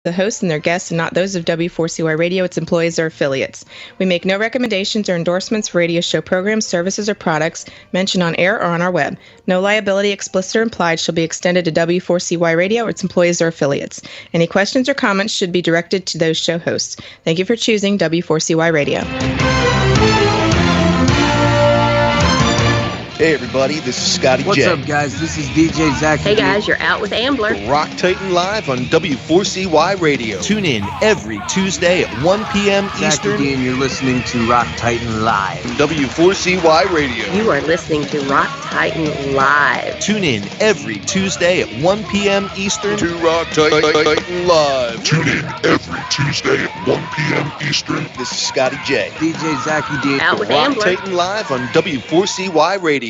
the hosts and their guests and not those of W4CY Radio, its employees, or affiliates. We make no recommendations or endorsements for radio show programs, services, or products mentioned on air or on our web. No liability, explicit or implied, shall be extended to W4CY Radio or its employees or affiliates. Any questions or comments should be directed to those show hosts. Thank you for choosing W4CY Radio. Hey everybody, this is Scotty J. What's up, guys? This is DJ Zach. Hey guys, you're out with Ambler. Rock Titan Live on W4CY Radio. Tune in every Tuesday at 1 p.m. Eastern. Zachy D, and you're listening to Rock Titan Live. W4CY Radio. You are listening to Rock Titan Live. Tune in every Tuesday at 1 p.m. Eastern to Rock Titan Live. Tune in every Tuesday at 1 p.m. Eastern. This is Scotty J. DJ Zachy D. Out with Rock Ambler. Titan Live on W4CY Radio.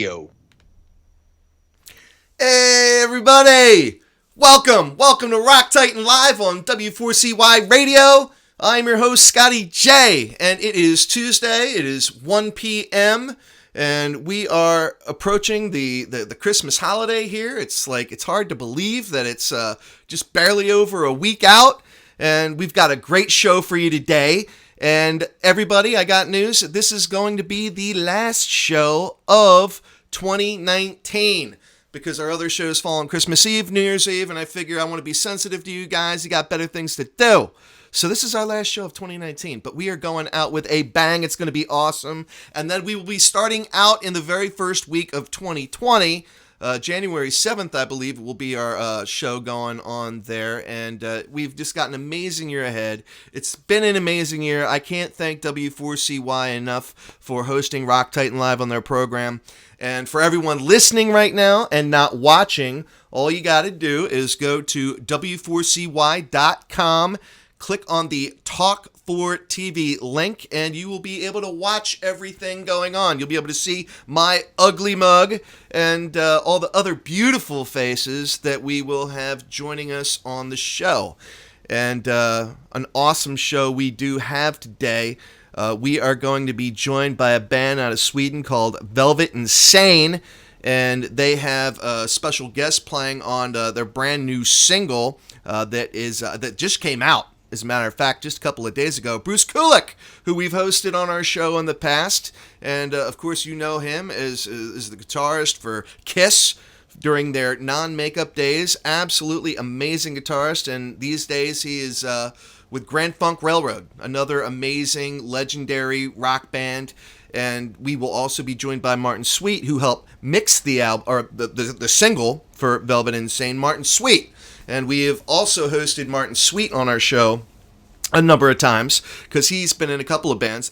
Hey everybody! Welcome to Rock Titan Live on W4CY Radio. I'm your host Scotty J, and it is Tuesday. It is 1 p.m. and we are approaching the Christmas holiday here. It's hard to believe that it's just barely over a week out, and we've got a great show for you today. And everybody, I got news. This is going to be the last show of 2019. Because our other shows fall on Christmas Eve, New Year's Eve, and I figure I want to be sensitive to you guys. You got better things to do. So this is our last show of 2019, but we are going out with a bang. It's going to be awesome. And then we will be starting out in the very first week of 2020. January 7th, I believe, will be our show going on there. And we've just got an amazing year ahead. It's been an amazing year. I can't thank W4CY enough for hosting Rock Titan Live on their program. And for everyone listening right now and not watching, all you got to do is go to W4CY.com, click on the Talk for TV link, and you will be able to watch everything going on. You'll be able to see my ugly mug and all the other beautiful faces that we will have joining us on the show. And an awesome show we do have today. We are going to be joined by a band out of Sweden called Velvet Insane, and they have a special guest playing on their brand new single that just came out. As a matter of fact, just a couple of days ago, Bruce Kulick, who we've hosted on our show in the past, and of course you know him as the guitarist for Kiss during their non-makeup days. Absolutely amazing guitarist, and these days he is with Grand Funk Railroad, another amazing, legendary rock band. And we will also be joined by Martin Sweet, who helped mix the album, or the single for Velvet Insane, Martin Sweet. And we have also hosted Martin Sweet on our show a number of times, because he's been in a couple of bands,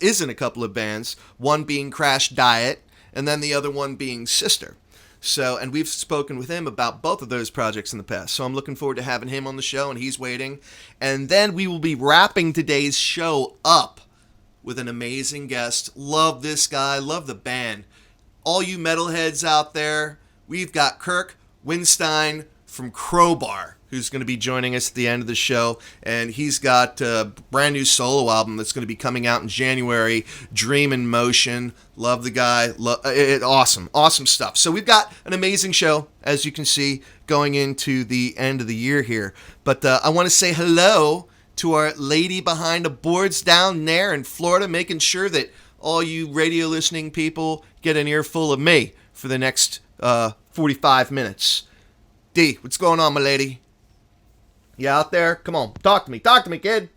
one being Crash Diet, and then the other one being Sister. So, and we've spoken with him about both of those projects in the past. So I'm looking forward to having him on the show, and he's waiting. And then we will be wrapping today's show up with an amazing guest. Love this guy. Love the band. All you metalheads out there, we've got Kirk Winstein from Crowbar, who's going to be joining us at the end of the show. And he's got a brand new solo album that's going to be coming out in January, Dream in Motion. Love the guy. Awesome stuff. So we've got an amazing show, as you can see, going into the end of the year here. But I want to say hello to our lady behind the boards down there in Florida, making sure that all you radio listening people get an earful of me for the next 45 minutes. D, what's going on, my lady? You out there? Come on, talk to me, kid.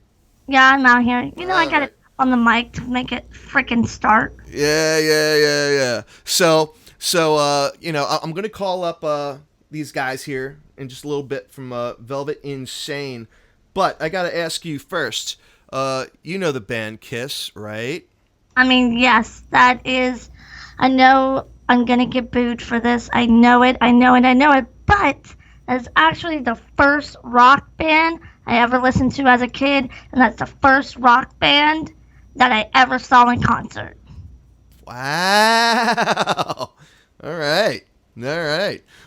Yeah, I'm out here. You know, I got it on the mic to make it frickin' start. Yeah. So, I'm gonna call up these guys here in just a little bit from Velvet Insane, but I gotta ask you first. You know the band Kiss, right? I mean, yes, that is. I know I'm gonna get booed for this. I know it. But it's actually the first rock band I ever listened to as a kid, and that's the first rock band that I ever saw in concert. Wow. All right.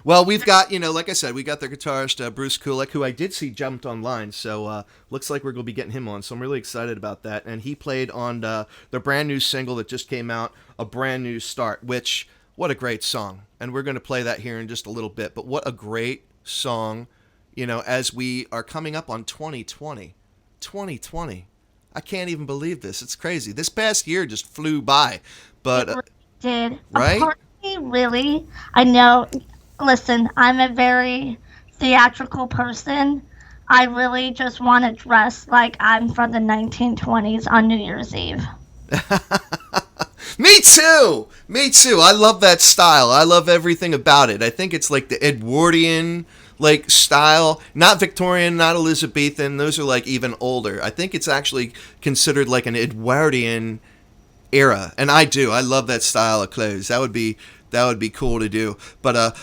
Well, we've got, like I said, we got their guitarist, Bruce Kulick, who I did see jumped online. So looks like we're going to be getting him on. So I'm really excited about that. And he played on their brand new single that just came out, A Brand New Start, which, what a great song. And we're going to play that here in just a little bit. But what a great song as we are coming up on 2020. 2020. I can't even believe this. It's crazy. This past year just flew by. But It really did. right? A part of me, really, I know, listen, I'm a very theatrical person. I really just want to dress like I'm from the 1920s on New Year's Eve. Me too. I love that style. I love everything about it. I think it's like the Edwardian style, not Victorian, not Elizabethan. Those are even older. I think it's actually considered like an Edwardian era, and I love that style of clothes. That would be cool to do. But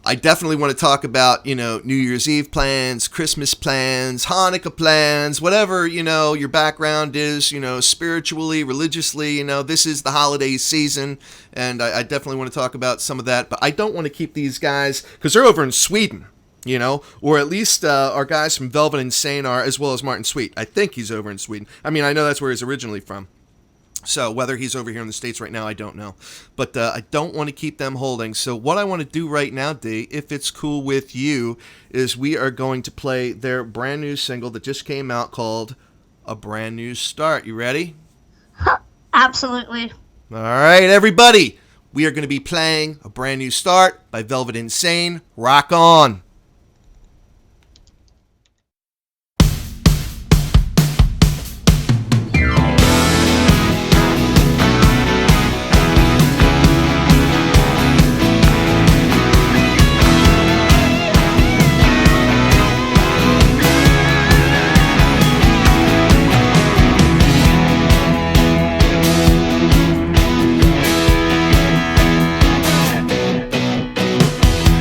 I definitely want to talk about, New Year's Eve plans, Christmas plans, Hanukkah plans, whatever, your background is, spiritually, religiously, this is the holiday season, and I definitely want to talk about some of that. But I don't want to keep these guys, because they're over in Sweden, or at least our guys from Velvet Insane are, as well as Martin Sweet. I think he's over in Sweden. I mean, I know that's where he's originally from. So whether he's over here in the States right now, I don't know. But I don't want to keep them holding. So what I want to do right now, D, if it's cool with you, is we are going to play their brand new single that just came out called A Brand New Start. You ready? Absolutely. All right, everybody. We are going to be playing A Brand New Start by Velvet Insane. Rock on.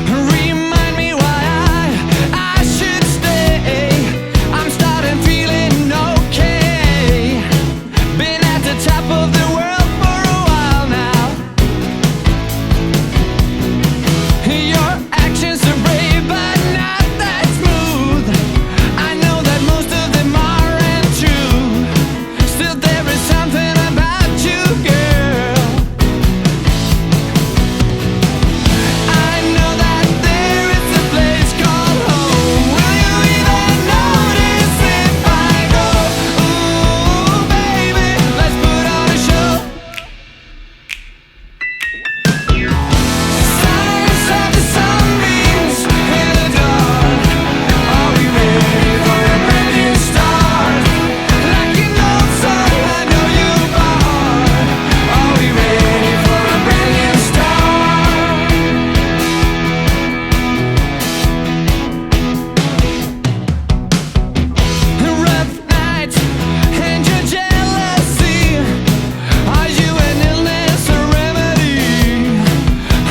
Remind me why I should stay. I'm starting feeling okay. Been at the top of the world for a while now. Your actions are brave but not that smooth. I know that most of them aren't true. Still there is something about you, girl. I know that there is a place called home. Will you even notice if I go? Ooh, baby, let's put on a show. Signs of the sunbeams in the dark. Are we ready for a brand new start? Like an old song, I know you are. Are we ready for a brand new start? Rough nights and your jealousy. Are you an illness or remedy?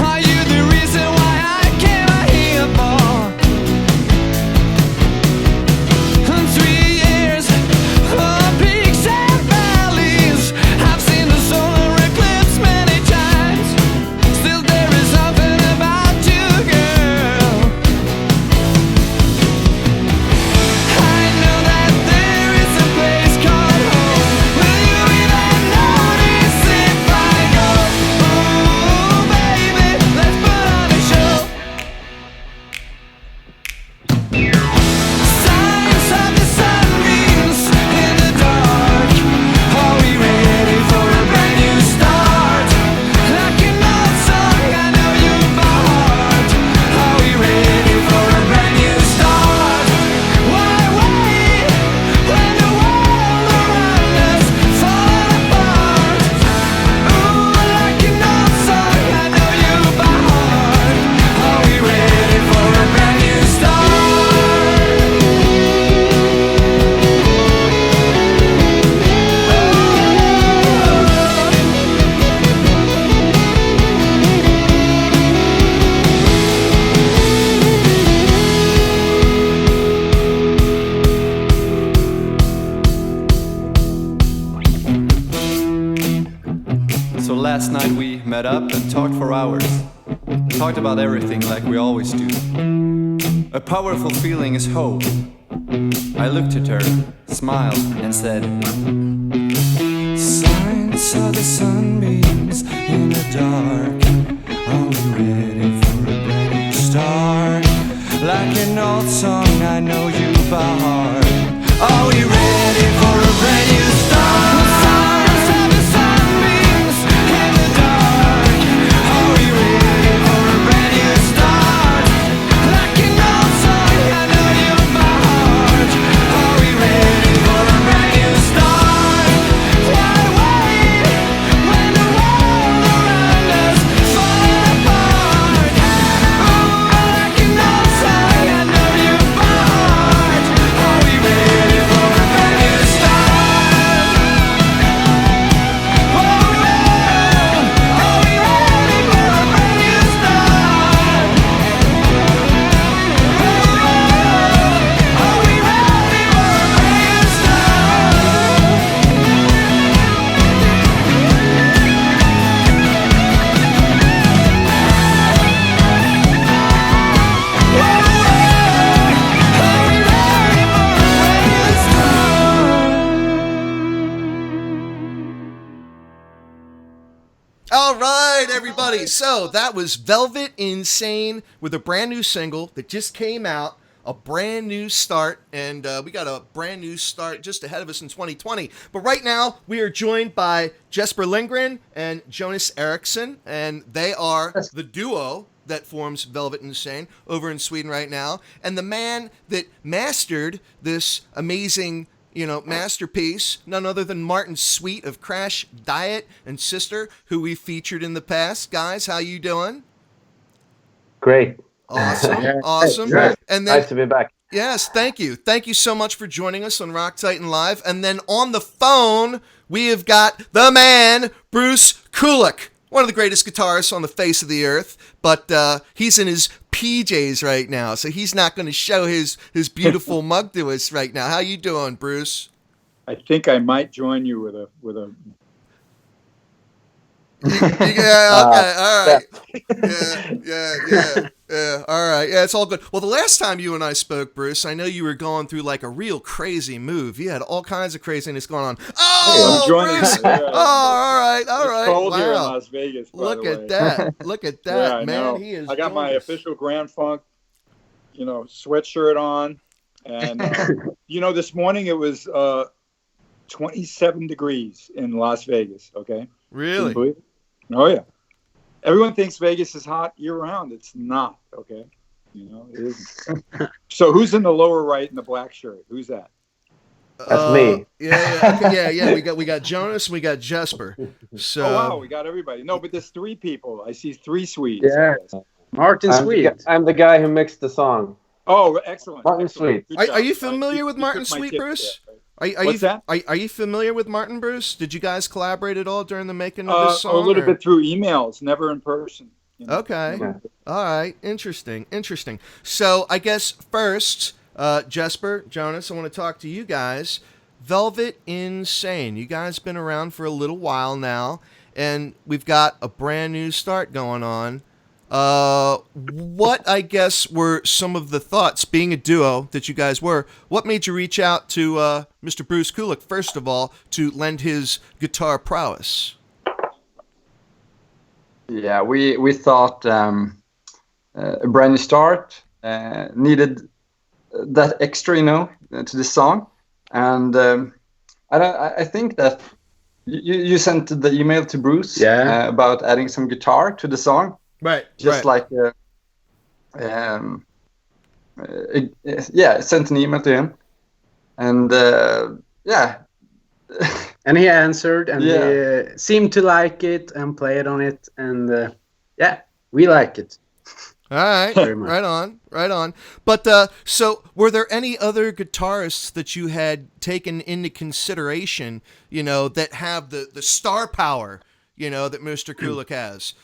Are you the reason why I came here for? 3 years of peaks and valleys. I've seen the solar eclipse many times. Still there is something about you, girl. I know that there is a place called home. Will you even notice if I go? Ooh, baby, let's put on a show. Signs of the sunbeams in the dark. Are we ready for a brand new start? Like an old song, I know you by heart. Are we ready for a brand new start? Why wait when the world around us falling apart? Ooh, like an old song, I know you by heart. Are we ready for a brand new start? So last night we met up and talked for hours. Talked about everything like we always do. A powerful feeling is hope. I looked at her, smiled, and said, Signs of the sunbeams in the dark. Are we ready for a brand new start? Like an old song, I know you by heart. Are we ready for a brand new start? The stars of the sunbeams in the dark. Are we ready for a brand new start? Like an old song, I know you by heart. Are we ready for a brand new start? Why wait when the world around us falls apart? Like an old song, I know you by heart. Are we ready for a brand new start? Oh no, are we ready for a brand new start? Oh no, are we ready for a brand new All right, everybody. So that was Velvet Insane with a brand new single that just came out, a brand new start, and we got a brand new start just ahead of us in 2020. But right now, we are joined by Jesper Lindgren and Jonas Eriksson, and they are the duo that forms Velvet Insane over in Sweden right now, and the man that mastered this amazing masterpiece, none other than Martin Sweet of Crash Diet and Sister, who we featured in the past. Guys, how you doing? Great. Awesome, awesome. Great. And then, nice to be back. yes, thank you. Thank you so much for joining us on Rock Titan Live. And then on the phone, we have got the man, Bruce Kulick, one of the greatest guitarists on the face of the earth, but he's in his PJs right now, so he's not going to show his beautiful mug to us right now. How you doing, Bruce? I think I might join you with a. Yeah. Okay. All right. Yeah. All right. Yeah, it's all good. Well, the last time you and I spoke, Bruce, I know you were going through like a real crazy move. You had all kinds of craziness going on. Oh, I'm joining. Bruce! Oh, all right. It's cold here in Las Vegas. Look at that. Look at that, yeah, man. He is. I got my gorgeous. official Grand Funk, sweatshirt on, and this morning it was 27 degrees in Las Vegas. Okay. Can you Really? believe it? Oh yeah. Everyone thinks Vegas is hot year round. It's not. Okay. It isn't. So who's in the lower right in the black shirt? Who's that? That's me. Yeah. We got Jonas. We got Jesper. So. Oh wow, we got everybody. No, but there's three people. I see three Swedes. Yeah. Martin Sweet. I'm the guy who mixed the song. Oh, excellent. Martin excellent. Sweet. Good Are job. you familiar with You Martin took my Sweet, tip Bruce? there, right? Are What's that? you familiar with Martin, Bruce? Did you guys collaborate at all during the making of this song? A little bit through emails, never in person. Okay. Yeah. All right. Interesting. So I guess first, Jesper, Jonas, I want to talk to you guys. Velvet Insane. You guys been around for a little while now, and we've got a brand new start going on. What, I guess, were some of the thoughts, being a duo that you guys were, what made you reach out to Mr. Bruce Kulick, first of all, to lend his guitar prowess? Yeah, we thought a brand new start needed that extra, to the song, and I think that you sent the email to Bruce about adding some guitar to the song, right? Just like sent an email to him, and and he answered, and he seemed to like it and played on it, and we like it. All right, right on. But so, were there any other guitarists that you had taken into consideration, that have the star power, that Mr. Kulick has?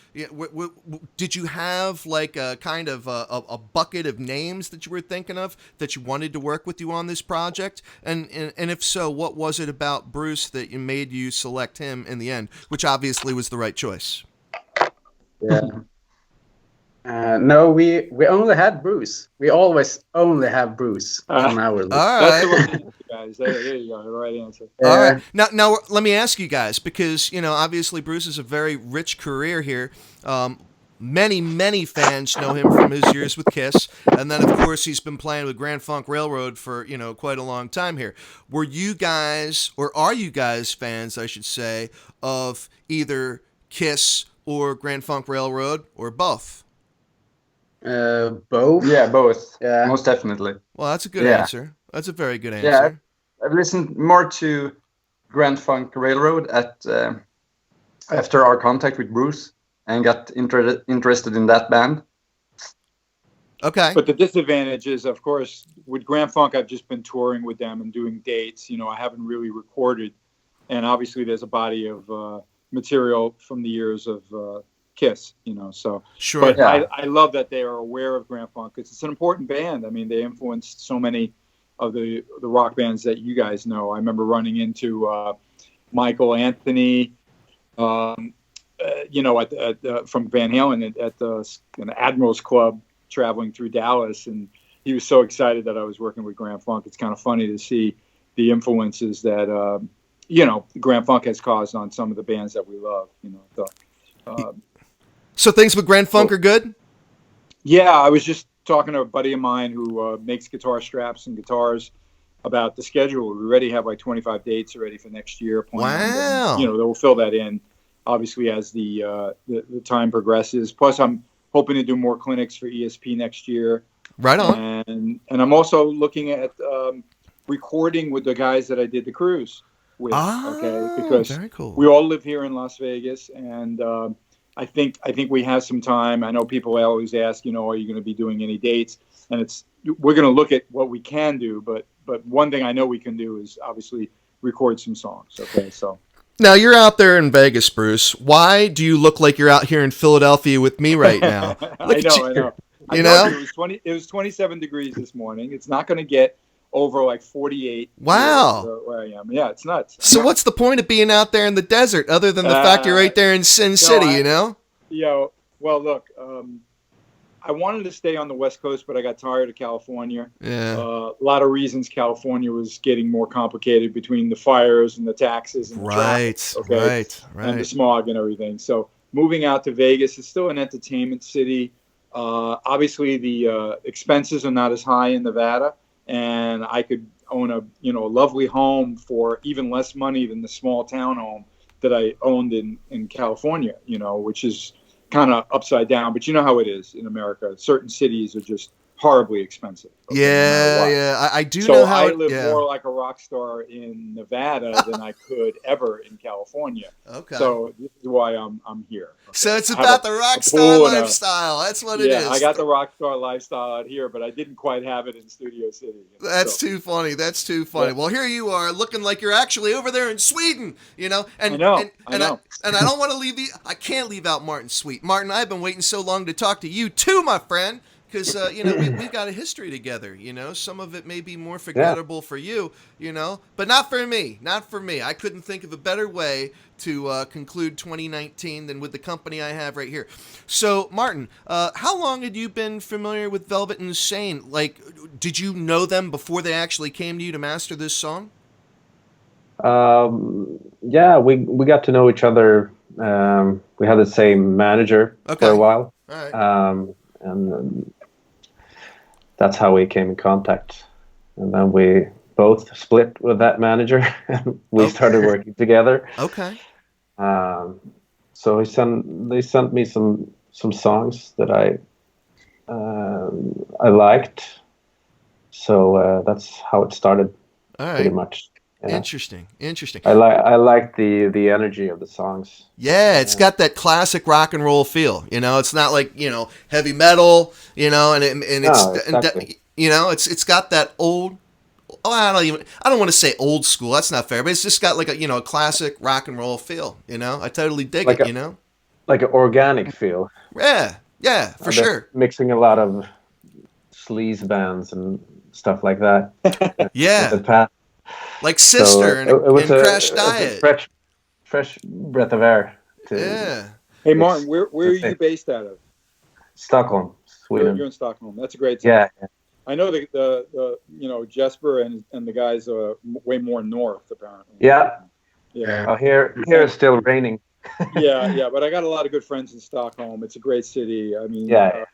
Did you have like a kind of a bucket of names that you were thinking of that you wanted to work with you on this project? And if so, what was it about Bruce that made you select him in the end, which obviously was the right choice? Yeah. No, we only had Bruce. We always only have Bruce on our list. All That's right. the one, guys. There you go. The right answer. All right. Now let me ask you guys, because obviously Bruce has a very rich career here. many fans know him from his years with Kiss, and then of course he's been playing with Grand Funk Railroad for quite a long time here. Were you guys, or are you guys fans, I should say, of either Kiss or Grand Funk Railroad, or both? Both. Yeah, both. Yeah, most definitely. Well, that's a good answer. That's a very good answer. Yeah, I've listened more to Grand Funk Railroad after our contact with Bruce, and got interested in that band. Okay. But the disadvantage is, of course, with Grand Funk, I've just been touring with them and doing dates. I haven't really recorded. And obviously there's a body of material from the years of Kiss, so. Sure. But yeah. I love that they are aware of Grand Funk, because it's an important band. I mean, they influenced so many of the rock bands that you guys know. I remember running into Michael Anthony, from Van Halen at the Admirals Club traveling through Dallas, and he was so excited that I was working with Grand Funk. It's kind of funny to see the influences that Grand Funk has caused on some of the bands that we love. So things with Grand Funk are good? Yeah, I was just talking to a buddy of mine who makes guitar straps and guitars about the schedule. We already have like 25 dates already for next year. Wow. And, they'll fill that in, obviously, as the time progresses. Plus, I'm hoping to do more clinics for ESP next year. Right on. And I'm also looking at recording with the guys that I did the cruise with. Because very cool. We all live here in Las Vegas, and I think we have some time. I know people always ask, are you going to be doing any dates? And we're going to look at what we can do, but one thing I know we can do is obviously record some songs. Okay, so. Now you're out there in Vegas, Bruce. Why do you look like you're out here in Philadelphia with me right now? I know. It was 27 degrees this morning. It's not going to get over like 48. Wow. Where I am. Yeah, it's nuts. So what's the point of being out there in the desert other than the fact you're right there in Sin City, Well, look, I wanted to stay on the West Coast, but I got tired of California. Yeah. A lot of reasons California was getting more complicated between the fires and the taxes and the traffic, right. And the smog and everything. So moving out to Vegas, it's still an entertainment city. Obviously, the expenses are not as high in Nevada, and I could own a lovely home for even less money than the small town home that I owned in California. Which is kind of upside down, but you know how it is in America. Certain cities are just horribly expensive. I do so know how. I live more like a rock star in Nevada than I could ever in California. Okay. So this is why I'm here. Okay. So it's about the rock star lifestyle. That's what it is. Yeah, I got the rock star lifestyle out here, but I didn't quite have it in Studio City. That's too funny. That's too funny. Yeah. Well, here you are looking like you're actually over there in Sweden, And I know. I don't want to leave I can't leave out Martin Sweet. Martin, I've been waiting so long to talk to you too, my friend. Because, we've got a history together, Some of it may be more forgettable for you, But not for me. Not for me. I couldn't think of a better way to conclude 2019 than with the company I have right here. So, Martin, how long had you been familiar with Velvet Insane? Like, did you know them before they actually came to you to master this song? Yeah, we got to know each other. We had the same manager for a while. All right. And that's how we came in contact. And then we both split with that manager and we started working together. Okay. So they sent me some songs that I liked. So that's how it started. All right. Pretty much. Yeah. Interesting. I like the energy of the songs. Yeah, it's got that classic rock and roll feel. It's not like heavy metal. It's got that old. Oh, I don't want to say old school. That's not fair. But it's just got like a classic rock and roll feel. I totally dig like it. Like an organic feel. Yeah, for sure. Mixing a lot of sleaze bands and stuff like that. Yeah. Like Sister and Crash Diet. Fresh breath of air. Hey, Martin, where are you based out of? Stockholm, Sweden. You're in Stockholm. That's a great city. Yeah. I know the Jesper and the guys are way more north apparently. Yeah. Yeah. Oh, here it's still raining yeah. But I got a lot of good friends in Stockholm. It's a great city. I mean, Yeah.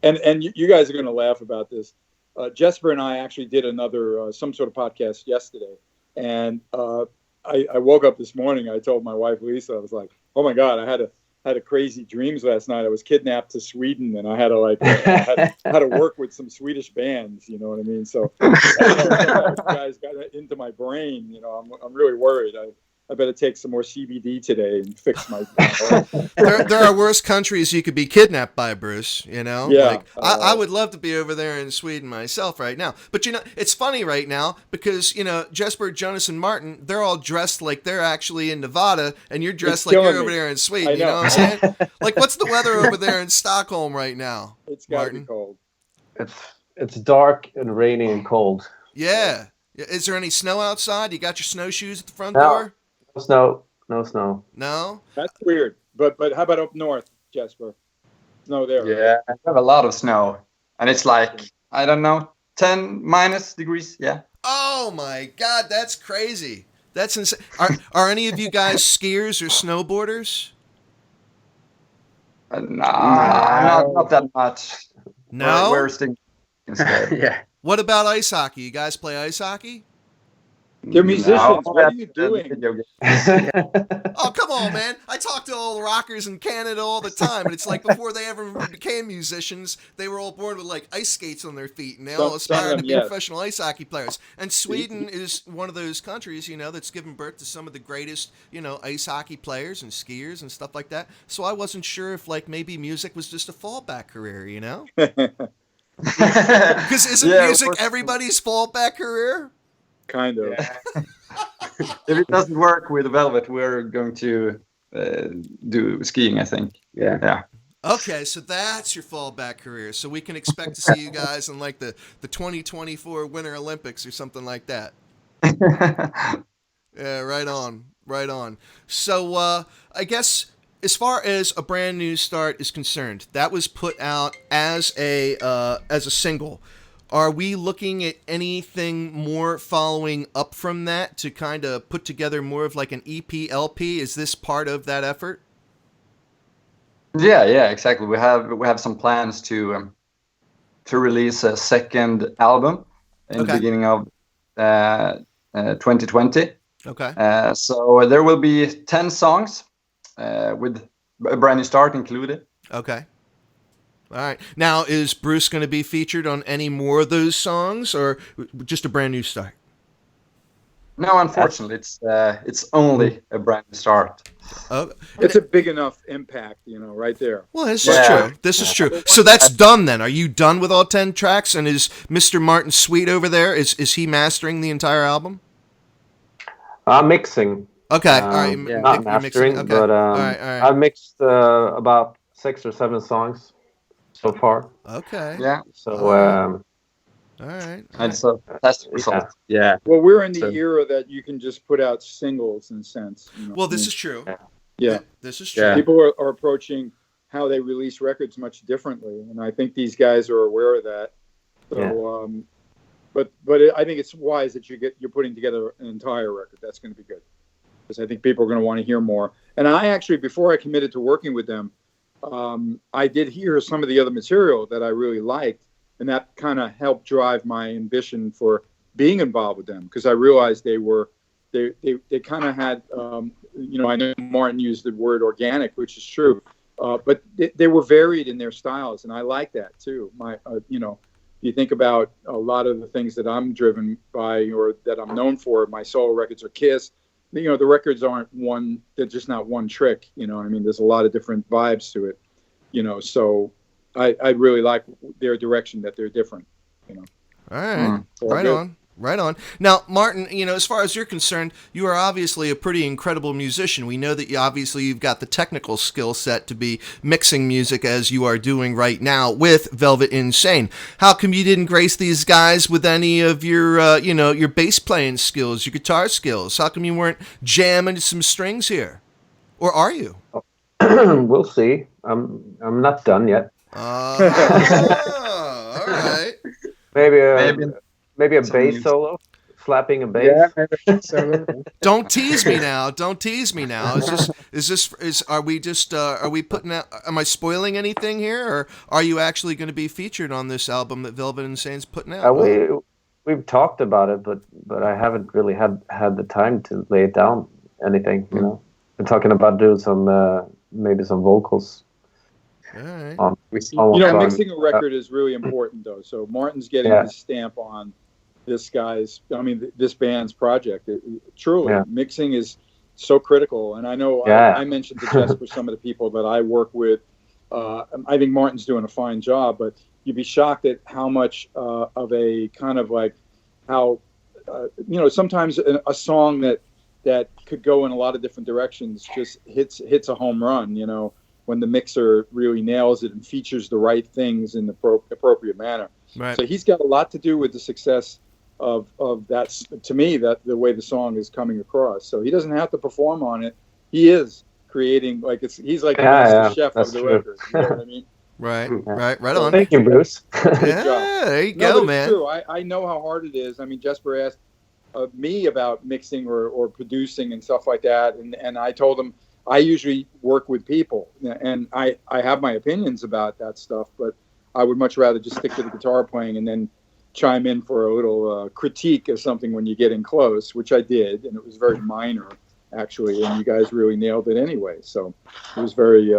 And you guys are going to laugh about this. Jesper and I actually did another some sort of podcast yesterday, and I woke up this morning. I told my wife Lisa, I was like, "Oh my God, I had a crazy dreams last night. I was kidnapped to Sweden, and I had to had to work with some Swedish bands. You know what I mean? So you guys got into my brain. You know, I'm really worried. I better take some more CBD today and fix my. there are worse countries you could be kidnapped by, Bruce. You know, Yeah. Like, I would love to be over there in Sweden myself right now. But you know, it's funny right now because you know Jesper, Jonas, and Martin, they're all dressed like they're actually in Nevada, and you're dressed It's like you're killing over me. there in Sweden. I You know know. what I'm saying? Like, what's the weather over there in Stockholm right now? It's got to be Martin? cold. It's dark and rainy and cold. Yeah. Is there any snow outside? You got your snowshoes at the front No. door? No snow. No. That's weird. But how about up north, Jesper? Snow there. Yeah, I have a lot of snow, and it's like I don't know, 10 minus degrees. Yeah. Oh my God, that's crazy. That's insane. Are any of you guys skiers or snowboarders? Not that much. No? Where's the instead? Yeah. What about ice hockey? You guys play ice hockey? They're musicians. No, What are you doing? video games. Oh, come on, man. I talk to all the rockers in Canada all the time, and it's like before they ever became musicians, they were all born with like ice skates on their feet, and they all Some of aspired to them, be yes. professional ice hockey players. And Sweden is one of those countries, you know, that's given birth to some of the greatest, you know, ice hockey players and skiers and stuff like that. So I wasn't sure if like maybe music was just a fallback career, you know? Because isn't Yeah, of music course. everybody's fallback career? Kind of. If it doesn't work with Velvet, we're going to do skiing, I think. Yeah. Yeah. Okay, so that's your fallback career. So we can expect to see you guys in like the 2024 Winter Olympics or something like that. Yeah, right on, right on. So I guess as far as A Brand New Start is concerned, that was put out as a single. Are we looking at anything more following up from that to kind of put together more of like an EP, LP? Is this part of that effort? Yeah, exactly. We have some plans to release a second album in the Okay. beginning of 2020. Okay. So there will be 10 songs with A Brand New Start included. Okay. All right. Now, is Bruce going to be featured on any more of those songs, or just A Brand New Start? No, unfortunately, it's only A Brand New Start. Oh, It's a big enough impact, you know, right there. well, this Yeah. is true. This is true. So that's done then. Are you done with all 10 tracks? And is Mr. Martin Sweet over there? Is he mastering the entire album? Mixing. Okay. All right. Not You're mastering, mixing. Okay. but all right. All right. I've mixed about 6 or 7 songs so far. Okay. Yeah, So All right. and it's a fantastic result. Yeah. Well, we're in the So- era that you can just put out singles in a sense. You know? Well, this is true. yeah. This is true. Yeah. People are approaching how they release records much differently, and I think these guys are aware of that. So, I think it's wise that you're putting together an entire record. That's going to be good because I think people are going to want to hear more. And I actually, before I committed to working with them, I did hear some of the other material that I really liked, and that kind of helped drive my ambition for being involved with them because I realized they kind of had, I know Martin used the word organic, which is true, but they were varied in their styles, and I like that too. You think about a lot of the things that I'm driven by or that I'm known for, my solo records are Kiss. The records aren't one, they're just not one trick. You know what I mean? There's a lot of different vibes to it, so I really like their direction that they're different, All right. So Right good. on. Right on. Now, Martin, as far as you're concerned, you are obviously a pretty incredible musician. We know that you've got the technical skill set to be mixing music as you are doing right now with Velvet Insane. How come you didn't grace these guys with any of your, your bass playing skills, your guitar skills? How come you weren't jamming some strings here? Or are you? we'll see. I'm not done yet. All right. Maybe a Some bass music. solo slapping a bass. Yeah, maybe so. Don't tease me now. Don't tease me now. Are we putting out, am I spoiling anything here, or are you actually going to be featured on this album that Velvet Insane's putting out? We've talked about it, but I haven't really had the time to lay it down anything, you know. We're talking about doing some maybe some vocals. All right. Mixing a record is really important though. So Martin's getting his stamp on this band's project. Truly, mixing is so critical. And I know I mentioned to Jesper some of the people that I work with. I think Martin's doing a fine job, but you'd be shocked at how much of a kind of like how, sometimes a song that could go in a lot of different directions just hits a home run, when the mixer really nails it and features the right things in the appropriate manner. Right. So he's got a lot to do with the success of that, to me, that the way the song is coming across. So he doesn't have to perform on it. He is creating, he's like the master chef of the record. You know what I mean? Right on. Thank you, Bruce. Yeah, there you go, man. It's true. I know how hard it is. I mean, Jesper asked me about mixing or producing and stuff like that, and I told him I usually work with people, and I have my opinions about that stuff, but I would much rather just stick to the guitar playing and then chime in for a little critique of something when you get in close, which I did, and it was very minor, actually, and you guys really nailed it anyway. So it was very,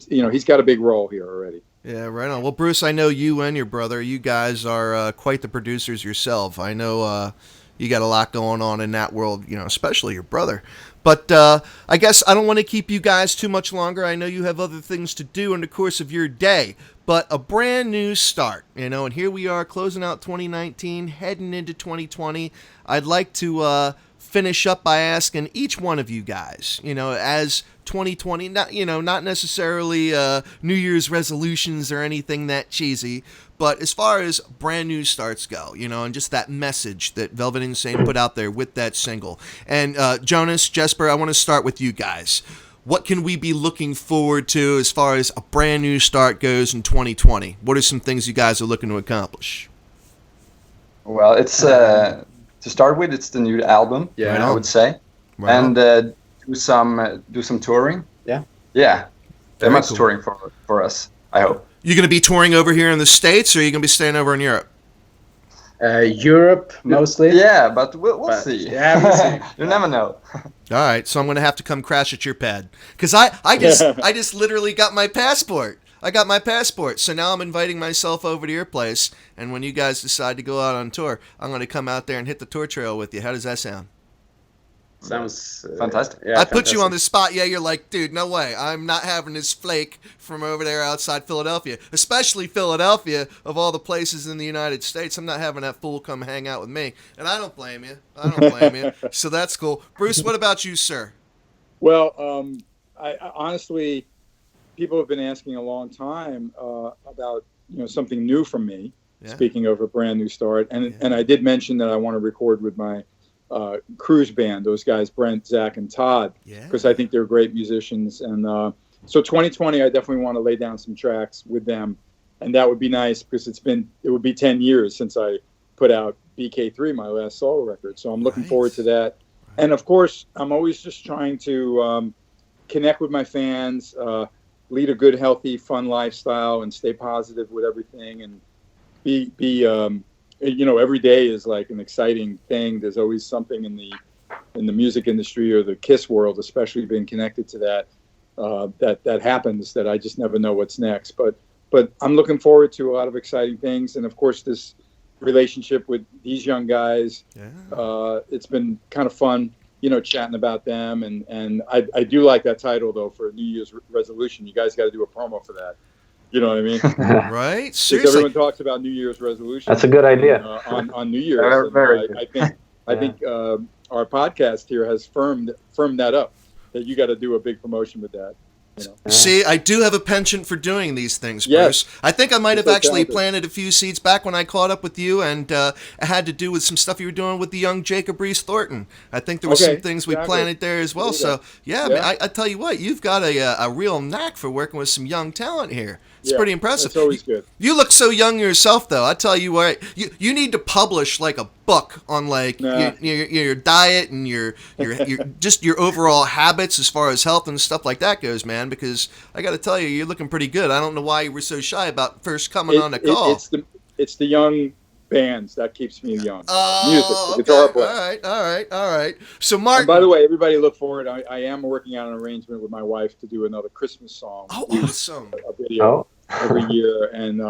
he's got a big role here already. Yeah, right on. Well, Bruce, I know you and your brother, you guys are quite the producers yourself. I know you got a lot going on in that world, especially your brother. But I guess I don't want to keep you guys too much longer. I know you have other things to do in the course of your day. But a brand new start, and here we are closing out 2019, heading into 2020. I'd like to finish up by asking each one of you guys, as 2020, not necessarily New Year's resolutions or anything that cheesy, but as far as brand new starts go, and just that message that Velvet Insane put out there with that single. And Jonas, Jesper, I want to start with you guys. What can we be looking forward to as far as a brand new start goes in 2020? What are some things you guys are looking to accomplish? Well, it's to start with, it's the new album. Yeah, I would say, and do some touring. Yeah, very much cool. Touring for us. I hope. You going to be touring over here in the States, or are you going to be staying over in Europe? Europe mostly. Yeah, but we'll see. Yeah, we'll see. You never know. All right, so I'm going to have to come crash at your pad because I just literally got my passport. I got my passport, so now I'm inviting myself over to your place. And when you guys decide to go out on tour, I'm going to come out there and hit the tour trail with you. How does that sound? Sounds fantastic. Yeah, I put you on the spot. Yeah, you're like, dude, no way. I'm not having this flake from over there outside Philadelphia, especially Philadelphia, of all the places in the United States. I'm not having that fool come hang out with me. And I don't blame you. So that's cool. Bruce, what about you, sir? Well, I honestly, people have been asking a long time about something new from me. Yeah. Speaking of a brand new start, and I did mention that I want to record with my cruise band, those guys, Brent, Zach, and Todd, because I think they're great musicians. And so 2020, I definitely want to lay down some tracks with them, and that would be nice because it would be 10 years since I put out BK3, my last solo record. So I'm looking forward to that. And of course, I'm always just trying to connect with my fans, lead a good, healthy, fun lifestyle, and stay positive with everything, and be every day is like an exciting thing. There's always something in the music industry or the KISS world, especially being connected to that, that happens that I just never know what's next. But I'm looking forward to a lot of exciting things. And of course, this relationship with these young guys, it's been kind of fun, chatting about them. And I do like that title though, for a New Year's resolution. You guys got to do a promo for that. You know what I mean? Right. Seriously. Everyone talks about New Year's resolutions. That's a good idea. On New Year's. I think our podcast here has firmed that up, that you got to do a big promotion with that. See, I do have a penchant for doing these things, Yes. Bruce. I think I might have You're so actually talented. planted a few seeds back when I caught up with you, and it had to do with some stuff you were doing with the young Jacob Reese-Thornton. I think there were Okay, some things we exactly. planted there as well. There you So, yeah, Yeah. man, I tell you what, you've got a real knack for working with some young talent here. It's Yeah, pretty impressive. That's always good. You look so young yourself, though. I tell you what, you need to publish like a book on like Nah. your diet and your just your overall habits as far as health and stuff like that goes, man. Because I got to tell you, you're looking pretty good. I don't know why you were so shy about first coming on a call. It's the young bands that keeps me young. Oh, Music, the guitar okay. player. All right. So, And Martin. by the way, everybody look forward. I am working on an arrangement with my wife to do another Christmas song. Oh, awesome. A video every year. And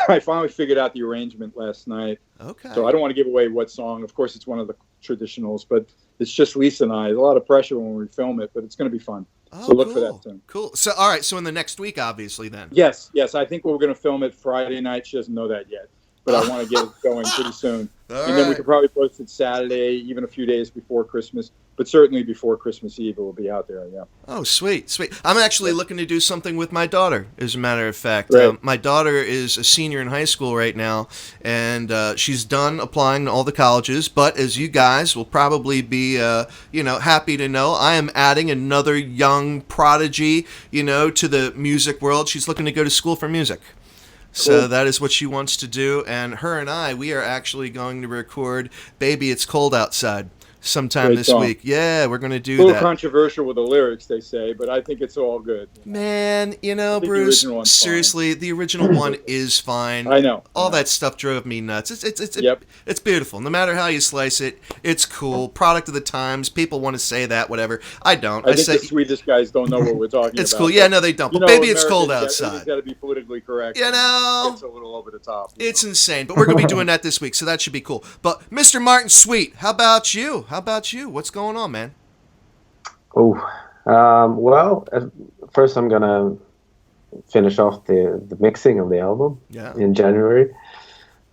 I finally figured out the arrangement last night. Okay. So I don't want to give away what song. Of course, it's one of the traditionals, but it's just Lisa and I. There's a lot of pressure when we film it, but it's going to be fun. Oh, So look cool. for that soon. Cool. So, all right. So, in the next week, obviously, then. Yes. I think we're going to film it Friday night. She doesn't know that yet, but I want to get it going pretty soon. All And then we right. could probably post it Saturday, even a few days before Christmas, but certainly before Christmas Eve, it will be out there. Yeah. Oh, sweet. I'm actually looking to do something with my daughter, as a matter of fact. Right. My daughter is a senior in high school right now, and she's done applying to all the colleges. But as you guys will probably be, happy to know, I am adding another young prodigy, to the music world. She's looking to go to school for music. So Cool. that is what she wants to do, and her and I, we are actually going to record "Baby It's Cold Outside" sometime Great this song. week. Yeah, we're going to do A little that. controversial with the lyrics, they say, but I think it's all good. Man, I think the Bruce, original one's fine. seriously, the original one is fine. I know. All that stuff drove me nuts. It's Yep. it's beautiful. No matter how you slice it, it's cool. Product of the times. People want to say that, whatever. I don't. I think say the Swedish guys don't know what we're talking it's about. cool. Yeah, no, they don't. You But know, baby, it's cold Americans, outside. Everything's got to be politically correct. You know? It's a little over the top. It's insane, but we're going to be doing that this week, so that should be cool. But Mr. Martin Sweet, how about you? What's going on, man? Oh, well, first I'm gonna finish off the mixing of the album in January,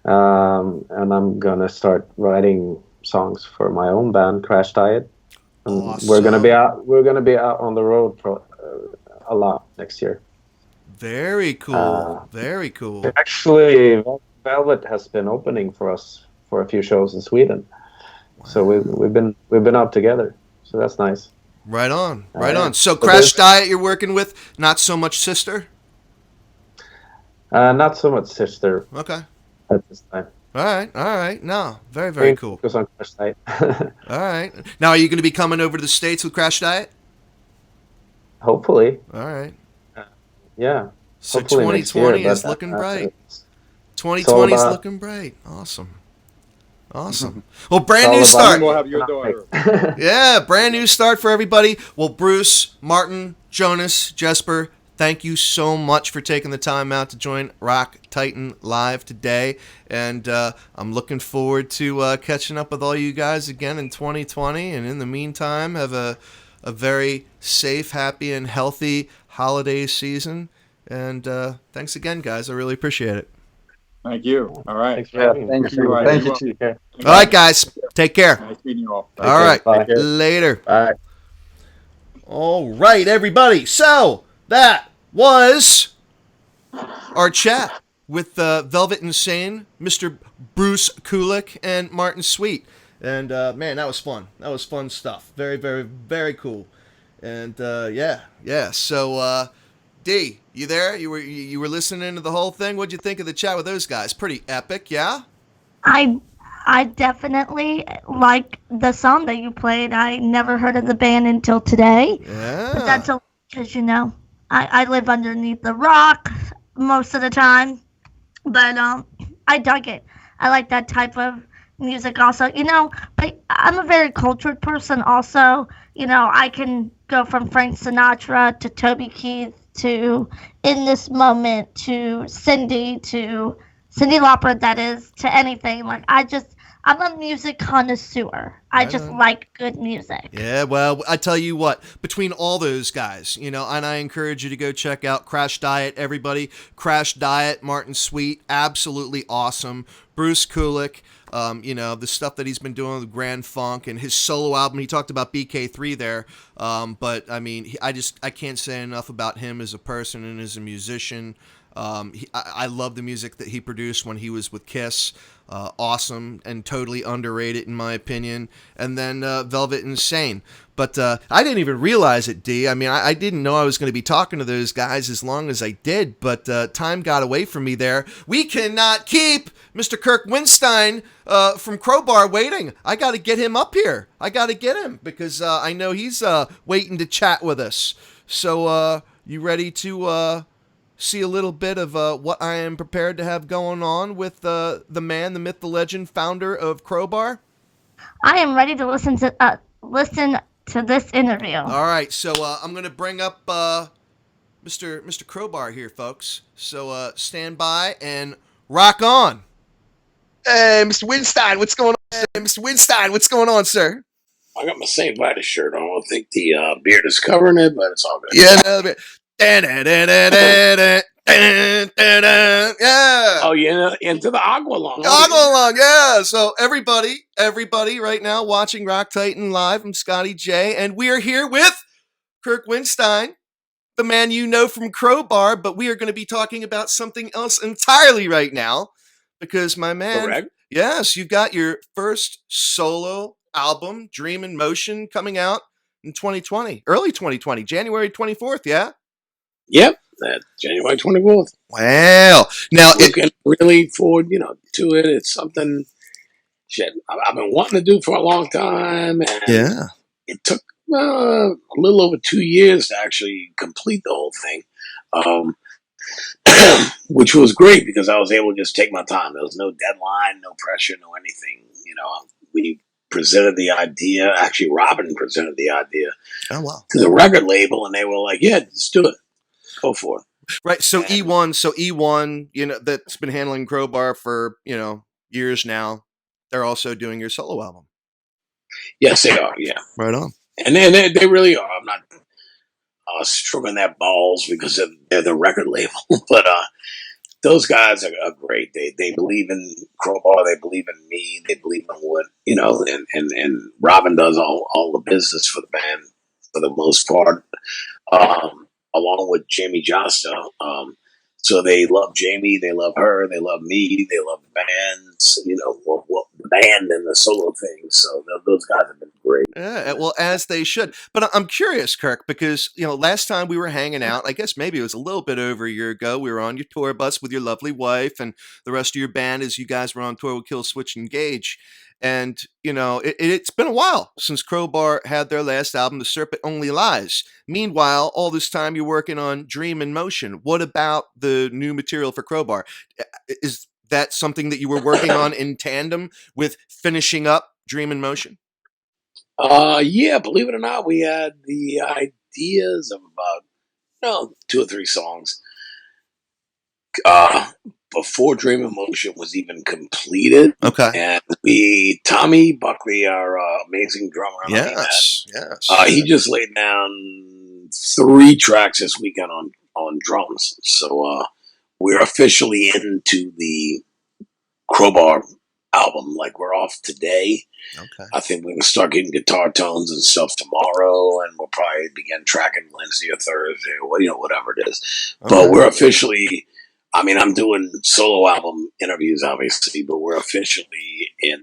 and I'm gonna start writing songs for my own band, Crash Diet. And Awesome. We're gonna be out. We're gonna be out on the road for a lot next year. Very cool. Very cool. Actually, Velvet has been opening for us for a few shows in Sweden, so we've been out together. So that's nice. Right on. So So Crash there's- Diet you're working with, not so much Sister? Not so much Sister. Okay. At this time. All right. No, very, very cool. Focus on Crash Diet. All right. Now, are you going to be coming over to the States with Crash Diet? Hopefully. All right. Yeah. So Hopefully next year, 2020 is but, looking uh, bright. it's 2020 is all about- looking bright. Awesome. Well, brand new It's all start. about- We'll have your daughter. Yeah, brand new start for everybody. Well, Bruce, Martin, Jonas, Jesper, thank you so much for taking the time out to join Rock Titan Live today. And I'm looking forward to catching up with all you guys again in 2020. And in the meantime, have a very safe, happy, and healthy holiday season. And thanks again, guys. I really appreciate it. Thank you. All right. Thanks for having me. Thank you. All right. Thank you, Well, too. All right, guys. Take care. Nice meeting you all. All right. Bye. Later. Bye. All right, everybody. So that was our chat with Velvet Insane, Mr. Bruce Kulick, and Martin Sweet. And man, that was fun. That was fun stuff. Very, very, very cool. And yeah. So D, you there? You were listening to the whole thing. What'd you think of the chat with those guys? Pretty epic, yeah? I definitely like the song that you played. I never heard of the band until today. Yeah. But that's because, I live underneath the rock most of the time. But I dug it. I like that type of music also. But I'm a very cultured person also. I can go from Frank Sinatra to Toby Keith to In This Moment to Cyndi Lauper, that is, to anything. Like, I'm a music connoisseur. I just like good music. Yeah, well, I tell you what, between all those guys, and I encourage you to go check out Crash Diet, everybody. Crash Diet, Martin Sweet, absolutely awesome. Bruce Kulick, the stuff that he's been doing with Grand Funk and his solo album. He talked about BK3 there, but I mean, I can't say enough about him as a person and as a musician. I love the music that he produced when he was with Kiss. Awesome and totally underrated in my opinion. And then Velvet Insane. But I didn't even realize it, D. I mean, I didn't know I was going to be talking to those guys as long as I did, but time got away from me there. We cannot keep Mr. Kirk Winstein from Crowbar waiting. I got to get him up here. I got to get him because I know he's waiting to chat with us. So you ready to see a little bit of what I am prepared to have going on with the man, the myth, the legend, founder of Crowbar? I am ready to listen to this interview. All right, so I'm going to bring up Mr. Crowbar here, folks. So stand by and rock on. Hey, Mr. Winstein, what's going on? Hey, Mr. Winstein, what's going on, sir? I got my St. Vitus shirt on. I think the beard is covering it, but it's all good. Yeah, no, yeah. Oh, yeah, into the Agua Long. Agua Long, yeah. So everybody right now watching Rock Titan Live. I'm Scotty J, and we are here with Kirk Winstein, the man you know from Crowbar, but we are going to be talking about something else entirely right now because, my man, correct. Yes, you've got your first solo album, Dream in Motion, coming out in 2020, early 2020, January 24th, yeah? Yep, that's January 24th. Wow. Now, looking really forward, to it. It's something I've been wanting to do for a long time. And yeah. It took a little over 2 years to actually complete the whole thing, which was great because I was able to just take my time. There was no deadline, no pressure, no anything. We presented the idea. Actually, Robin presented the idea to the record label, and they were like, "Yeah, let's do it. Go for it." Right. So E1, that's been handling Crowbar for years now. They're also doing your solo album. Yes, they are. Yeah, right on. And they really are. I'm not stroking their balls because they're the record label, but those guys are great. They believe in Crowbar. They believe in me. They believe in what and Robin does all the business for the band for the most part, along with Jamie Josta. So they love Jamie. They love her. They love me. They love the bands. The band and the solo thing. So those guys have been great. Yeah, well, as they should. But I'm curious, Kirk, because last time we were hanging out, I guess maybe it was a little bit over a year ago. We were on your tour bus with your lovely wife and the rest of your band as you guys were on tour with Kill Switch Engage. And it's been a while since Crowbar had their last album, The Serpent Only Lies. Meanwhile, all this time you're working on Dream in Motion. What about the new material for Crowbar? Is that something that you were working on in tandem with finishing up Dream in Motion? Yeah, believe it or not, we had the ideas of about 2 or 3 songs before Dream in Motion was even completed. Okay. And Tommy Buckley, our amazing drummer, yes. He just laid down 3 tracks this weekend on drums. So we're officially into the Crowbar album. Like, we're off today. Okay. I think we're going to start getting guitar tones and stuff tomorrow, and we'll probably begin tracking Wednesday or Thursday or whatever it is. Okay. But we're officially, I'm doing solo album interviews, obviously, but we're officially in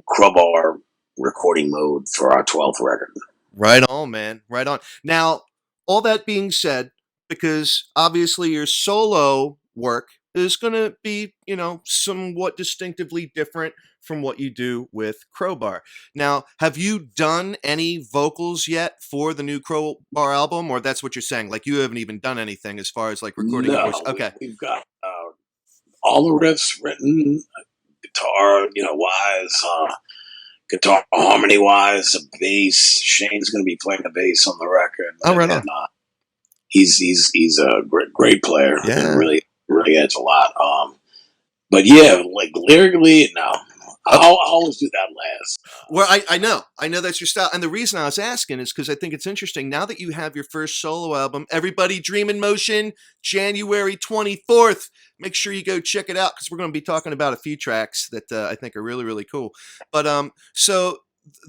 Crowbar recording mode for our 12th record. Right on, man. Right on. Now, all that being said, because obviously your solo work is going to be, somewhat distinctively different from what you do with Crowbar. Now, have you done any vocals yet for the new Crowbar album, or that's what you're saying? Like, you haven't even done anything as far as like recording a voice? Okay. We've got all the riffs written, guitar, wise, guitar harmony wise, bass. Shane's going to be playing the bass on the record. Oh, right on. He's a great player. Yeah. And really adds a lot. But yeah, like lyrically, no. I'll always do that last. Well, I know that's your style. And the reason I was asking is because I think it's interesting. Now that you have your first solo album, everybody, Dream in Motion, January 24th. Make sure you go check it out because we're going to be talking about a few tracks that I think are really, really cool. But so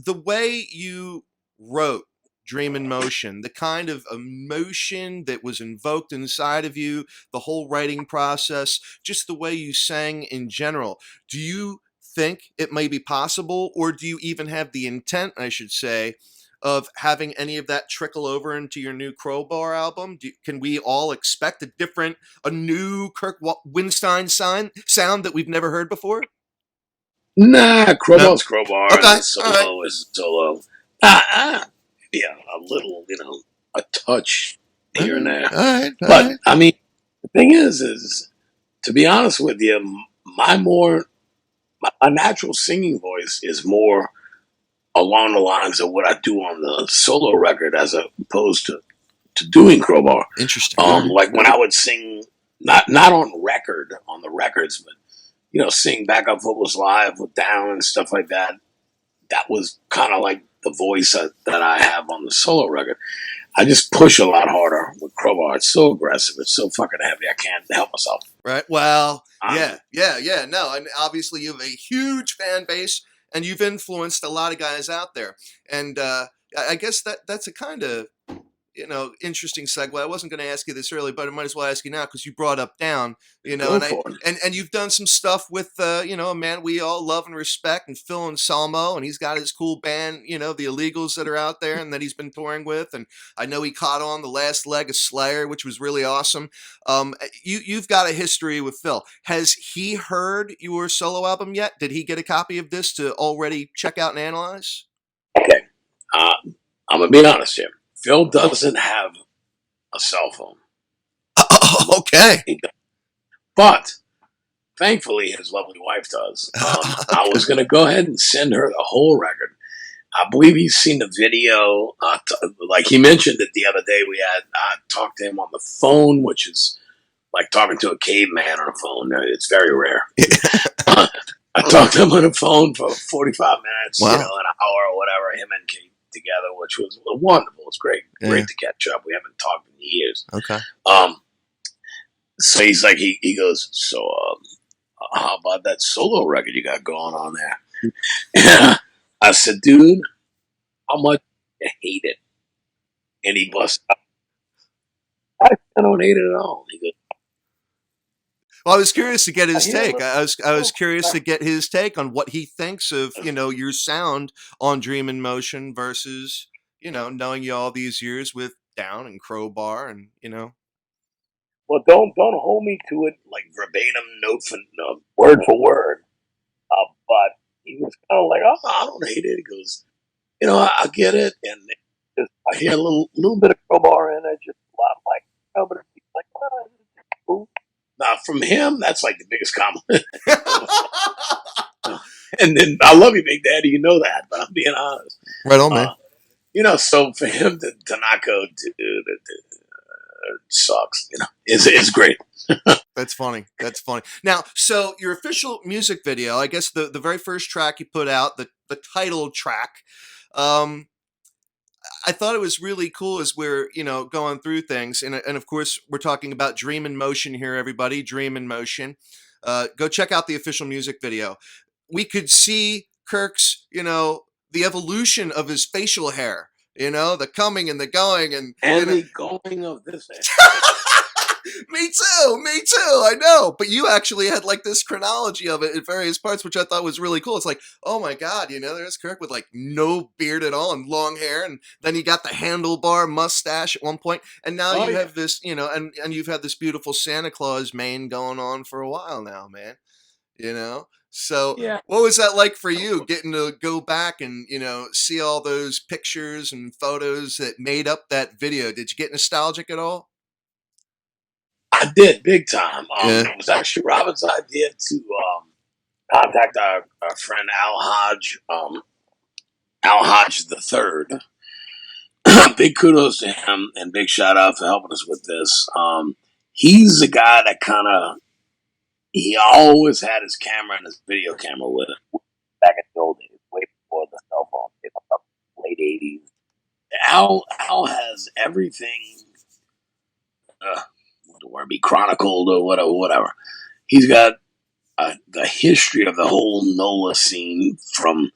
the way you wrote Dream in Motion, the kind of emotion that was invoked inside of you, the whole writing process, just the way you sang in general, do you think it may be possible, or do you even have the intent, I should say, of having any of that trickle over into your new Crowbar album? Can we all expect a new Kirk Windstein sound that we've never heard before? Nah, Crowbar's Crowbar. Okay. And solo is solo. Yeah, a little, a touch here and there. But I mean, the thing is to be honest with you, my natural singing voice is more along the lines of what I do on the solo record as opposed to doing Crowbar. Interesting. Like when I would sing, not on the records, but sing backup vocals live with Down and stuff like that. That was kind of like the voice that I have on the solo record. I just push a lot harder with Crowbar. It's so aggressive. It's so fucking heavy. I can't help myself. Right. Well, yeah. No, and obviously you have a huge fan base and you've influenced a lot of guys out there. And I guess that's a kind of, interesting segue. I wasn't going to ask you this earlier, but I might as well ask you now because you brought up Down, and you've done some stuff with, a man we all love and respect, and Phil Anselmo, and he's got his cool band, the Illegals that are out there and that he's been touring with. And I know he caught on the last leg of Slayer, which was really awesome. You've got a history with Phil. Has he heard your solo album yet? Did he get a copy of this to already check out and analyze? Okay. I'm going to be honest here. Phil doesn't have a cell phone. Okay. But thankfully, his lovely wife does. I was going to go ahead and send her the whole record. I believe he's seen the video. Like he mentioned it the other day, I talked to him on the phone, which is like talking to a caveman on a phone. It's very rare. I talked to him on the phone for 45 minutes, an hour or whatever, him and Kate together, which was wonderful. It's great to catch up. We haven't talked in years. Okay. So he's like, he goes, so how about that solo record you got going on there? And I said, dude, how much you hate it? And he busts out, I don't hate it at all. He goes, well, I was curious to get his take. I was curious to get his take on what he thinks of, your sound on Dream in Motion versus, knowing you all these years with Down and Crowbar and, Well, don't hold me to it like verbatim, word for word. But he was kind of like, oh, I don't hate it. He goes, I get it. And I hear a little bit of Crowbar in it, just a lot like, but it's like, oh, it's cool. Now, from him, that's like the biggest compliment. And then, I love you, Big Daddy, you know that, but I'm being honest. Right on, man. So for him to not go to sucks, it's great. That's funny. Now, so your official music video, I guess the very first track you put out, the title track, I thought it was really cool as we're, going through things. And of course, we're talking about Dream in Motion here, everybody. Dream in Motion. Go check out the official music video. We could see Kirk's, the evolution of his facial hair, the coming and the going. And the going of this hair. Me too. I know. But you actually had like this chronology of it in various parts, which I thought was really cool. It's like, oh my God, there's Kirk with like no beard at all and long hair. And then you got the handlebar mustache at one point. And now you have this, and you've had this beautiful Santa Claus mane going on for a while now, man. So what was that like for you getting to go back and, see all those pictures and photos that made up that video? Did you get nostalgic at all? I did, big time. It was actually Robin's idea to contact our friend Al Hodge, Al Hodge III. Big kudos to him and big shout out for helping us with this. He's the guy that he always had his camera and his video camera with him. back in the old days, way before the cell phone, late 80s. Al has everything, the word be chronicled or whatever. He's got the history of the whole NOLA scene from,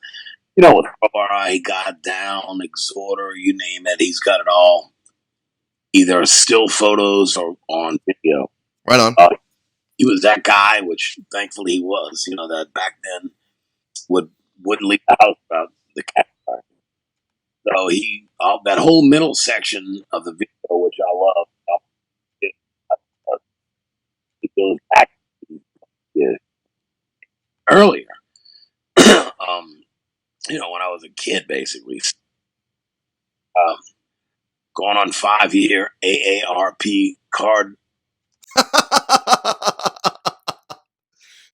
with RI, God Down, Exhorter, you name it. He's got it all, either still photos or on video. Right on. He was that guy, which thankfully he was, that back then wouldn't leave the house without the campfire. So that whole middle section of the video, which I love, it goes back earlier. When I was a kid, basically, going on 5-year AARP card.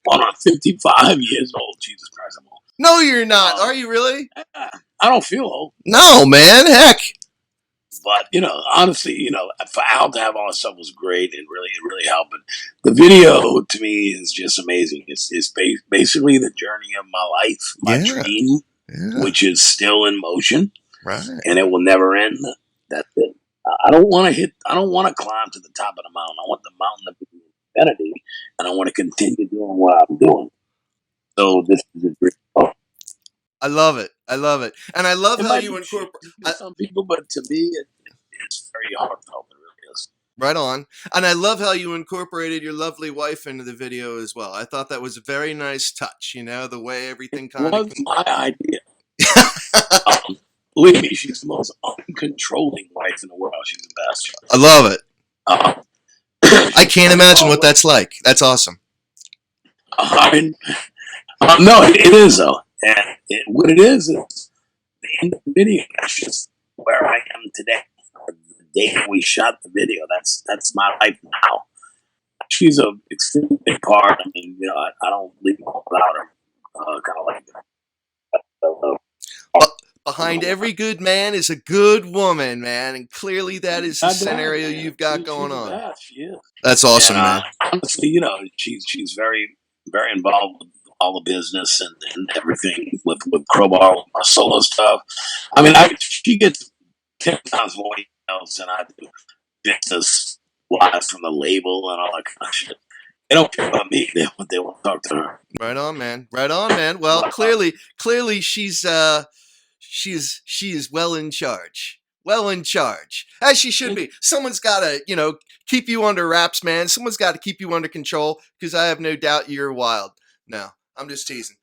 I'm 55 years old. Jesus Christ, I'm old. No, you're not. Are you really? I don't feel old. No, man. Heck. But, honestly, for Al to have all that stuff was great and it really helped. But the video, to me, is just amazing. It's basically the journey of my life, my dream, which is still in motion. Right. And it will never end. That's it. I don't want to climb to the top of the mountain. I want the mountain to be infinity, and I want to continue doing what I'm doing. So this is a dream. I love it. And I love how you incorporate some people, but to me, it's very heartfelt. It really is. Right on. And I love how you incorporated your lovely wife into the video as well. I thought that was a very nice touch, the way everything kind of... It was my idea. Believe me, she's the most uncontrolling wife in the world. She's the best. I love it. I can't imagine what that's like. That's awesome. No, it is, though. And what it is the end of the video. That's just where I am today. The day that we shot the video, that's my life now. She's an extremely big part. I mean, I don't leave without her. Kind of like that. Behind every good man is a good woman, man, and clearly that is the scenario you've got going on. That's awesome, man. Honestly, she's very, very involved with all the business and everything with Crowbar, with my solo stuff. I mean, she gets 10 times more emails than I do. Business wise from the label and all that kind of shit. They don't care about me. They want to talk to her. Right on, man. Well, clearly, she is well in charge. As she should be. Someone's got to, keep you under wraps, man. Someone's got to keep you under control, because I have no doubt you're wild. No, I'm just teasing.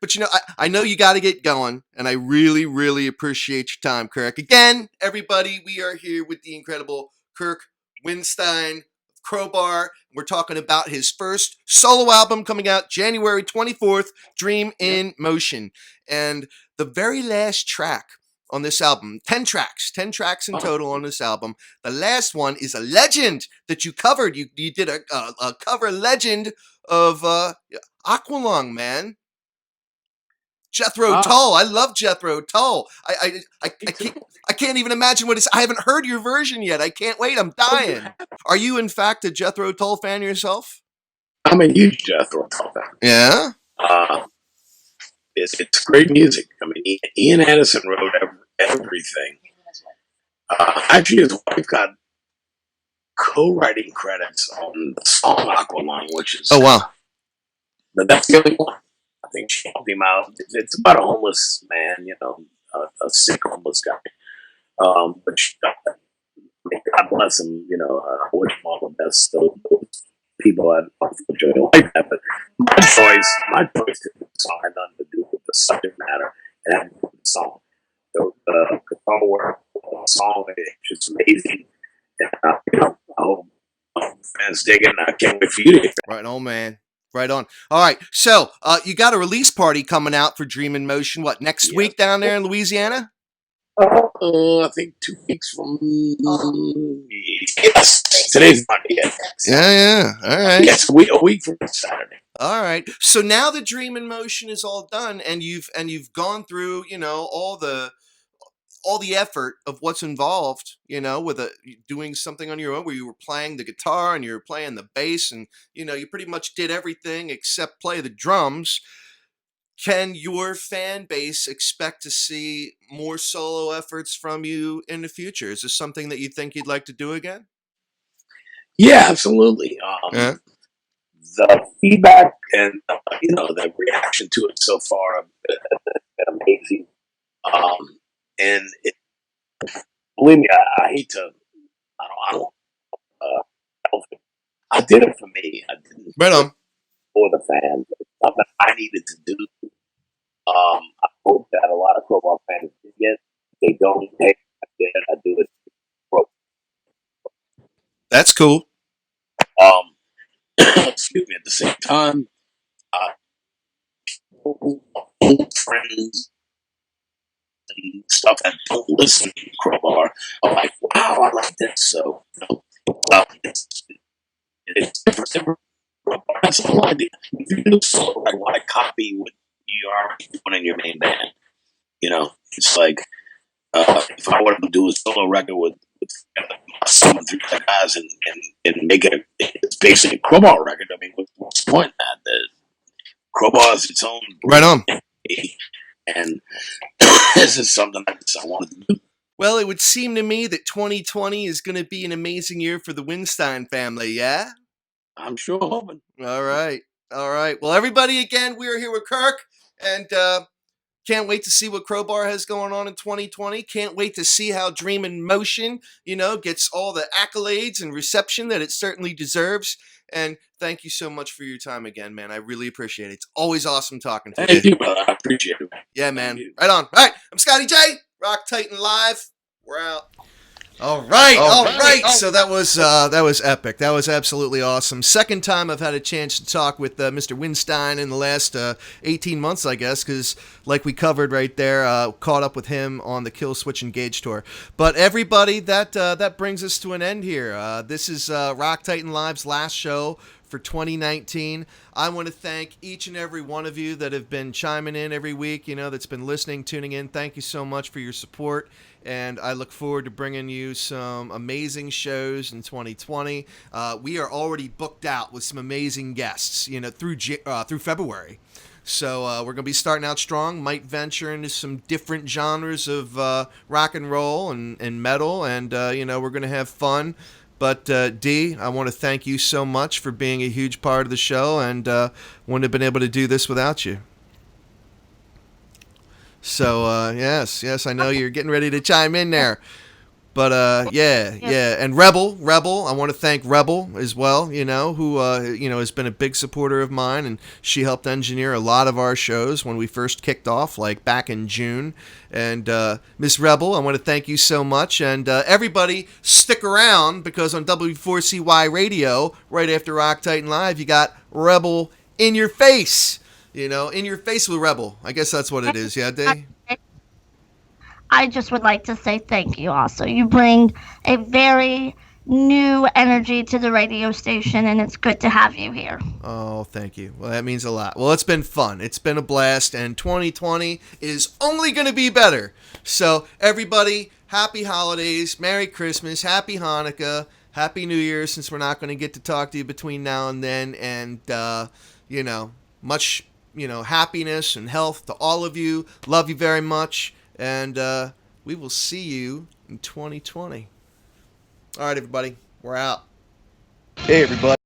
But, I know you got to get going, and I really, really appreciate your time, Kirk. Again, everybody, we are here with the incredible Kirk Windstein, Crowbar. We're talking about his first solo album coming out January 24th, Dream in Motion. And the very last track on this album, 10 tracks in total on this album. The last one is a legend that you covered. You did a cover legend of Aqualung, man. Jethro Tull. I love Jethro Tull. I can't even imagine what it's. I haven't heard your version yet. I can't wait. I'm dying. Are you in fact a Jethro Tull fan yourself? I'm a huge Jethro Tull fan. Yeah. It's great music. I mean, Ian Anderson wrote everything. Actually, his wife got co-writing credits on the song Aqualung, which is but that's the only one. I think she helped him out. It's about a homeless man, a sick homeless guy. But God bless him. I wish him all the best. Those people I unfortunately don't like that. But my choice to do the song had nothing to do with the subject matter. It had to do with the song. The guitar work, the song, it's just amazing. And I hope fans dig it, and I can't wait for you to hear it. Right on, man. Right on. All right. So you got a release party coming out for Dream in Motion, next week down there in Louisiana? I think 2 weeks from... yes. Today's Monday. Yeah. All right. Yes, a week from Saturday. All right. So now the Dream in Motion is all done, and you've gone through, all the effort of what's involved, with doing something on your own, where you were playing the guitar and you were playing the bass, and you pretty much did everything except play the drums. can your fan base expect to see more solo efforts from you in the future? Is this something that you think you'd like to do again? Yeah, absolutely. Yeah. The feedback and the reaction to it so far have been amazing. And believe me, I hate to. I don't. I did it for me. I didn't right on. For the fans. It's something I needed to do. I hope that a lot of Crowbar fans did it. They don't. Hey, I do it. That's cool. Excuse me. At the same time, friends and stuff that don't listen to Crowbar are like, "Wow, I like this." So, it's different. That's the whole idea. If you do solo, like, why copy what you are doing in your main band? It's like if I wanted to do a solo record with some 3 guys and make it it's basically a Crowbar record. I mean, what's the point? That Crowbar is its own. Right on. And this is something I wanted to do. Well, it would seem to me that 2020 is going to be an amazing year for the Winstein family, yeah? I'm sure hoping. All right. Well, everybody, again, we're here with Kirk, and can't wait to see what Crowbar has going on in 2020. Can't wait to see how Dream in Motion, gets all the accolades and reception that it certainly deserves. And thank you so much for your time again, man. I really appreciate it. It's always awesome talking to you. Thank you, brother. I appreciate it. Yeah, man. Right on. All right. I'm Scotty J. Rock Titan Live. We're out. All right. So that was epic. That was absolutely awesome. Second time I've had a chance to talk with Mr. Winstein in the last 18 months, I guess, because like we covered right there, caught up with him on the Kill Switch Engage tour. But everybody, that brings us to an end here. This is Rock Titan Live's last show for 2019. I want to thank each and every one of you that have been chiming in every week, that's been listening, tuning in. Thank you so much for your support. And I look forward to bringing you some amazing shows in 2020. We are already booked out with some amazing guests, through February. So we're going to be starting out strong, might venture into some different genres of rock and roll and metal, and, we're going to have fun. But, Dee, I want to thank you so much for being a huge part of the show, and wouldn't have been able to do this without you. So, yes, I know you're getting ready to chime in there. But, yeah. And Rebel, I want to thank Rebel as well, who, has been a big supporter of mine, and she helped engineer a lot of our shows when we first kicked off, like back in June. And, Miss Rebel, I want to thank you so much. And, everybody, stick around, because on W4CY Radio, right after Rock Titan Live, you got Rebel in your face. In your face with Rebel. I guess that's what it is, yeah, Dave? I just would like to say thank you also. You bring a very new energy to the radio station, and it's good to have you here. Oh, thank you. Well, that means a lot. Well, it's been fun. It's been a blast, and 2020 is only going to be better. So, everybody, happy holidays, Merry Christmas, Happy Hanukkah, Happy New Year, since we're not going to get to talk to you between now and then, and, much happiness and health to all of you. Love you very much. And we will see you in 2020. All right, everybody. We're out. Hey, everybody.